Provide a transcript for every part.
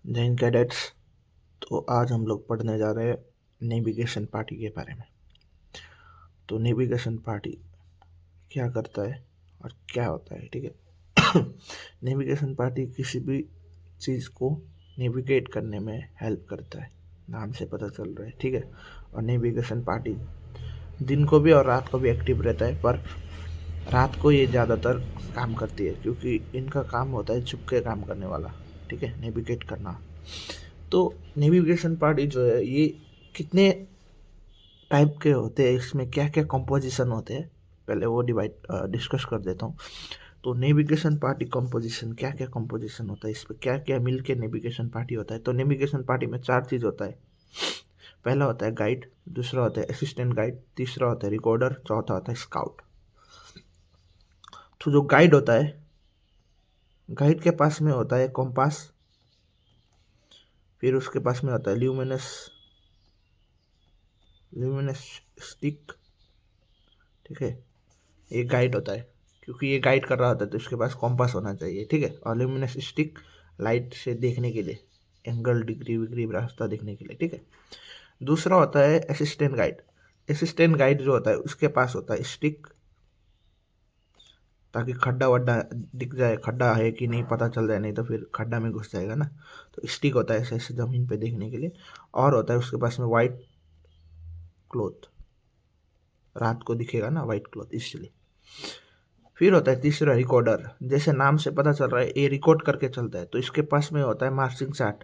जय हिंद कैडेट्स। तो आज हम लोग पढ़ने जा रहे हैं नेविगेशन पार्टी के बारे में। तो नेविगेशन पार्टी क्या करता है और क्या होता है, ठीक है। नेविगेशन पार्टी किसी भी चीज़ को नेविगेट करने में हेल्प करता है, नाम से पता चल रहा है, ठीक है। और नेविगेशन पार्टी दिन को भी और रात को भी एक्टिव रहता है, पर रात को ये ज़्यादातर काम करती है क्योंकि इनका काम होता है छुप के काम करने वाला, ठीक है, नेविगेट करना। तो नेविगेशन पार्टी जो है ये कितने टाइप के होते हैं, इसमें क्या क्या कंपोजिशन होते हैं, पहले वो डिस्कस कर देता हूँ। तो नेविगेशन पार्टी कंपोजिशन, क्या क्या कंपोजिशन होता है, इस पर क्या क्या मिल के नेविगेशन पार्टी होता है। तो नेविगेशन पार्टी में 4 चीज़ होता है। पहला होता है गाइड, दूसरा होता है असिस्टेंट गाइड, तीसरा होता है रिकॉर्डर, चौथा होता है स्काउट। तो जो गाइड होता है, गाइड के पास में होता है कॉम्पास, फिर उसके पास में होता है ल्यूमिनस ल्यूमिनस स्टिक, ठीक है। ये गाइड होता है क्योंकि ये गाइड कर रहा होता है तो इसके पास कॉम्पास होना चाहिए, ठीक है। और ल्यूमिनस स्टिक लाइट से देखने के लिए, एंगल डिग्री विग्री रास्ता देखने के लिए, ठीक है। दूसरा होता है असिस्टेंट गाइड। असिस्टेंट गाइड जो होता है उसके पास होता है स्टिक, ताकि खड्डा वड्डा दिख जाए, खड्डा है कि नहीं पता चल जाए, नहीं तो फिर खड्डा में घुस जाएगा ना। तो स्टिक होता है ऐसे ऐसे ज़मीन पे देखने के लिए। और होता है उसके पास में वाइट क्लॉथ, रात को दिखेगा ना वाइट क्लॉथ, इसलिए। फिर होता है तीसरा रिकॉर्डर, जैसे नाम से पता चल रहा है ये रिकॉर्ड करके चलता है, तो इसके पास में होता है मार्चिंग चार्ट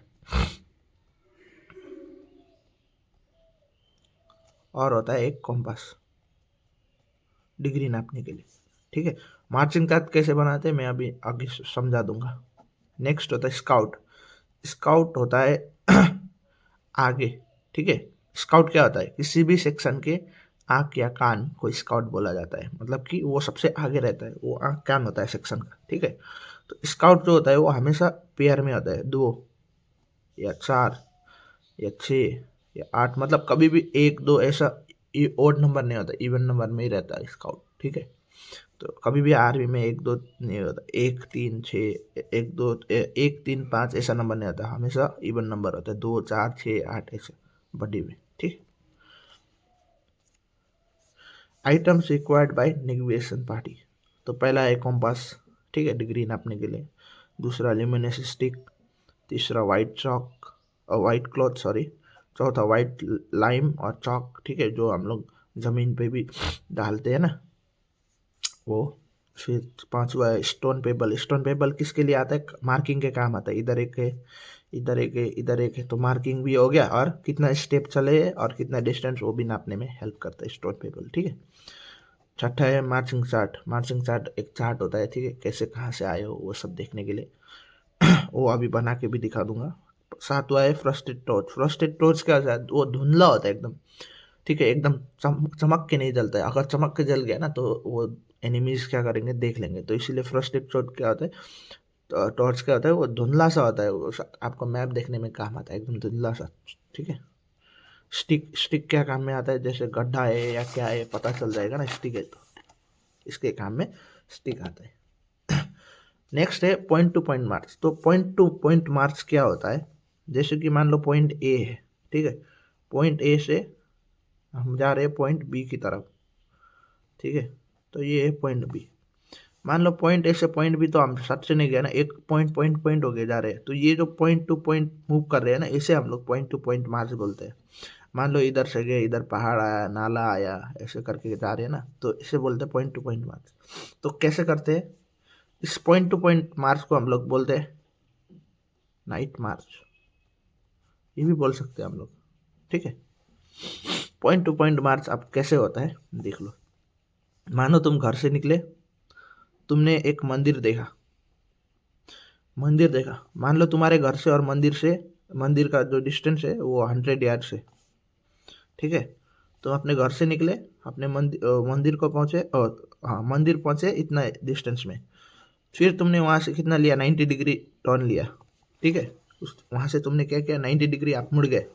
और होता है एक कॉम्पास डिग्री नापने के लिए, ठीक है। मार्चिंग चार्ट कैसे बनाते हैं मैं अभी आगे समझा दूंगा। नेक्स्ट होता है स्काउट। स्काउट होता है आगे, ठीक है। स्काउट क्या होता है, किसी भी सेक्शन के आँख या कान को स्काउट बोला जाता है, मतलब कि वो सबसे आगे रहता है, वो आँख कान होता है सेक्शन का, ठीक है। तो स्काउट जो होता है वो हमेशा पेयर में होता है, 2 या 4 या 6 या 8, मतलब कभी भी 1 2 ऐसा ओड नंबर नहीं होता, इवन नंबर में ही रहता है स्काउट, ठीक है। तो कभी भी आर्मी में 1 2 नहीं होता, 1 3 6 1 2 1 3 5 ऐसा नंबर नहीं होता, हमेशा इवन नंबर होता है, 2 4 6 8 ऐसे बड़ी में, ठीक। Items required by navigation party. तो पहला है कॉम्पास, ठीक है, डिग्री नापने के लिए। दूसरा ल्यूमिनस स्टिक, तीसरा वाइट चौक और वाइट क्लॉथ सॉरी, चौथा वाइट लाइम और चौक, ठीक है, जो हम लोग ज़मीन पे भी डालते हैं ना वो। फिर पांचवा है स्टोन पेबल। स्टोन पेबल किसके लिए आता है, मार्किंग के काम आता है, इधर एक है इधर एक है इधर एक है, तो मार्किंग भी हो गया, और कितना स्टेप चले और कितना डिस्टेंस वो भी नापने में हेल्प करता है स्टोन पेबल, ठीक है। छठा है मार्चिंग चार्ट। मार्चिंग चार्ट एक चार्ट होता है, ठीक है, कैसे कहाँ से आए हो वो सब देखने के लिए। वो अभी बना के भी दिखा दूंगा। सातवां है फ्रस्टेड टॉर्च। फ्रस्टेड टॉर्च क्या होता है, वो धुंधला होता है एकदम, ठीक है, एकदम चमक के नहीं जलता है, अगर चमक के जल गया ना तो वो एनिमीज क्या करेंगे देख लेंगे, तो इसीलिए फ्रस्टेड टॉर्च क्या होता है, तो टॉर्च क्या होता है, वो धुंधला सा होता है, वो आपको मैप देखने में काम आता है, एकदम धुंधला सा, ठीक है। स्टिक, स्टिक क्या काम में आता है, जैसे गड्ढा है या क्या है पता चल जाएगा ना, स्टिक है तो इसके काम में स्टिक आता है। नेक्स्ट है पॉइंट टू पॉइंट मार्च। तो पॉइंट टू पॉइंट मार्च क्या होता है, जैसे कि मान लो पॉइंट ए है, ठीक है, पॉइंट ए से हम जा रहे हैं पॉइंट बी की तरफ, ठीक है। तो ये है पॉइंट बी। मान लो पॉइंट ए से पॉइंट बी तो हम सच से नहीं गए ना, एक पॉइंट पॉइंट पॉइंट हो गए जा रहे हैं, तो ये जो पॉइंट टू पॉइंट मूव कर रहे हैं ना, इसे हम लोग पॉइंट टू पॉइंट मार्च बोलते हैं। मान लो इधर से गए, इधर पहाड़ आया, नाला आया, ऐसे करके जा रहे हैं ना, तो इसे बोलते हैं पॉइंट टू पॉइंट मार्च। तो कैसे करते हैं, इस पॉइंट टू पॉइंट मार्च को हम लोग बोलते हैं नाइट मार्च, ये भी बोल सकते हैं हम लोग, ठीक है। पॉइंट टू पॉइंट मार्च अब कैसे होता है देख लो। मानो तुम घर से निकले, तुमने एक मंदिर देखा, मान लो तुम्हारे घर से और मंदिर का जो डिस्टेंस है वो 100 यार्ड्स है, ठीक है। तो अपने घर से निकले, अपने मंदिर को पहुंचे, और हाँ मंदिर पहुंचे इतना डिस्टेंस में, फिर तुमने वहां से कितना लिया, 90 डिग्री टर्न लिया, ठीक है। उस वहां से तुमने क्या किया, 90 डिग्री आप मुड़ गए।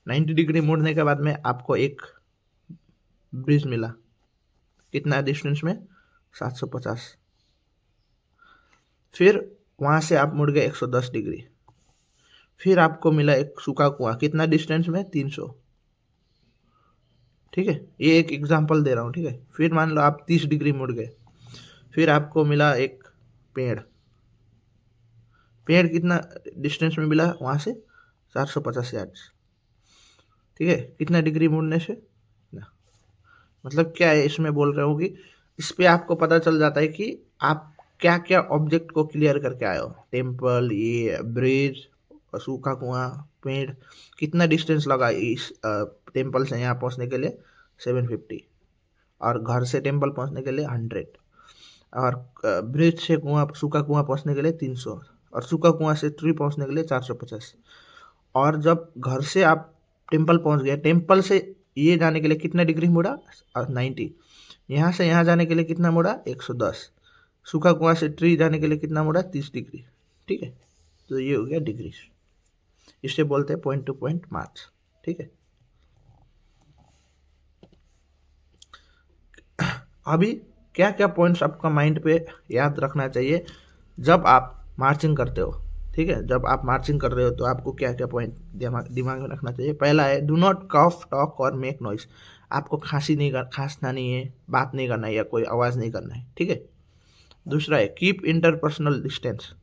90 डिग्री मुड़ने के बाद में आपको एक ब्रिज मिला, कितना डिस्टेंस में, 750। फिर वहां से आप मुड़ गए 110 डिग्री, फिर आपको मिला एक सूखा कुआं, कितना डिस्टेंस में, 300। ठीक है, ये एक एग्जांपल दे रहा हूँ। ठीक है, फिर मान लो आप 30 डिग्री मुड़ गए, फिर आपको मिला एक पेड़। पेड़ कितना डिस्टेंस में मिला वहाँ से, 450 यार्ड्स। ठीक है, कितना डिग्री मुड़ने से ना, मतलब क्या है, इसमें बोल रहा हूँ कि इस पे आपको पता चल जाता है कि आप क्या क्या ऑब्जेक्ट को क्लियर करके आए हो। टेम्पल, ये ब्रिज, सूखा कुआं, पेड़, कितना डिस्टेंस लगा इस टेम्पल से यहाँ पहुँचने के लिए, 750, और घर से टेम्पल पहुँचने के लिए 100, और ब्रिज से कुआं, सूखा कुआं पहुँचने के लिए 300, और सूखा कुआं से ट्री पहुँचने के लिए 450। और जब घर से आप टेम्पल पहुँच गए, टेम्पल से ये जाने के लिए कितना डिग्री मुड़ा, 90। यहाँ से यहाँ जाने के लिए कितना मुड़ा, 110। सूखा कुआं से ट्री जाने के लिए कितना मुड़ा, 30 डिग्री। ठीक है, तो ये हो गया डिग्री। इसे बोलते हैं पॉइंट टू पॉइंट मार्च। ठीक है, अभी क्या क्या पॉइंट्स आपका माइंड पे याद रखना चाहिए जब आप मार्चिंग करते हो। ठीक है, जब आप मार्चिंग कर रहे हो तो आपको क्या क्या पॉइंट दिमाग में रखना चाहिए। पहला है, डू नॉट कफ, टॉक और मेक नॉइस। आपको खांसना नहीं है, बात नहीं करना है, या कोई आवाज़ नहीं करना है। ठीक है। दूसरा है, कीप इंटरपर्सनल डिस्टेंस।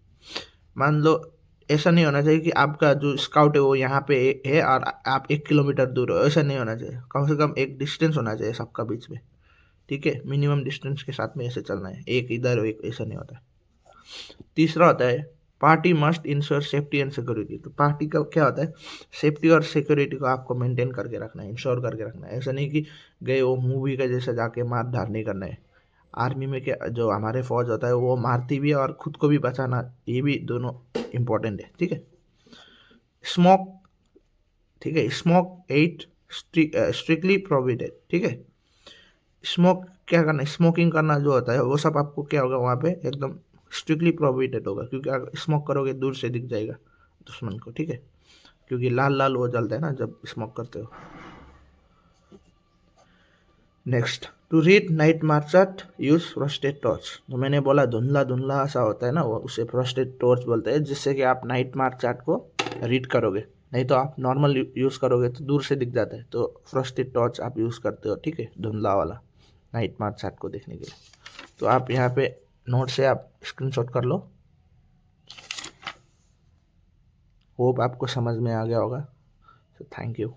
मान लो ऐसा नहीं होना चाहिए कि आपका जो स्काउट है वो यहाँ पे है और आप 1 किलोमीटर दूर हो, ऐसा नहीं होना चाहिए। कम से कम एक डिस्टेंस होना चाहिए सबका बीच में। ठीक है, मिनिमम डिस्टेंस के साथ में ऐसे चलना है, एक इधर एक, ऐसा नहीं होता है। तीसरा होता है, party must ensure safety and security. तो पार्टी का क्या होता है, सेफ्टी और सिक्योरिटी को आपको मेंटेन करके रखना है, इंश्योर करके रखना है। ऐसा नहीं कि गए वो मूवी का जैसे जाके मार धार नहीं करना है। आर्मी में क्या, जो हमारे फौज होता है वो मारती भी है और खुद को भी बचाना, ये भी दोनों इम्पोर्टेंट है। ठीक है। स्मोक, ठीक है, स्मोक एट स्ट्रिक्टली प्रोहिबिटेड। ठीक है, स्मोक क्या करना है, स्मोकिंग करना जो होता है वो सब आपको क्या होगा वहाँ पे एकदम स्ट्रिक्टली प्रोहिबिटेड होगा, क्योंकि अगर स्मोक करोगे दूर से दिख जाएगा दुश्मन को। ठीक है, क्योंकि लाल लाल वो जलता है ना जब स्मोक करते हो। Next, to read night march chart use frosted torch. तो मैंने बोला धुंधला धुंधला सा होता है ना, वो उसे फ्रस्टेड टॉर्च बोलते हैं, जिससे कि आप नाइट मार्च चार्ट को रीड करोगे। नहीं तो आप नॉर्मल यूज़ करोगे तो दूर से दिख जाता है, तो फ्रस्टेड टॉर्च आप यूज़ करते हो। ठीक है, धुंधला वाला नाइट मार्च चार्ट को देखने के लिए। तो आप यहाँ पे नोट से आप स्क्रीनशॉट कर लो। होप आपको समझ में आ गया होगा। तो थैंक यू।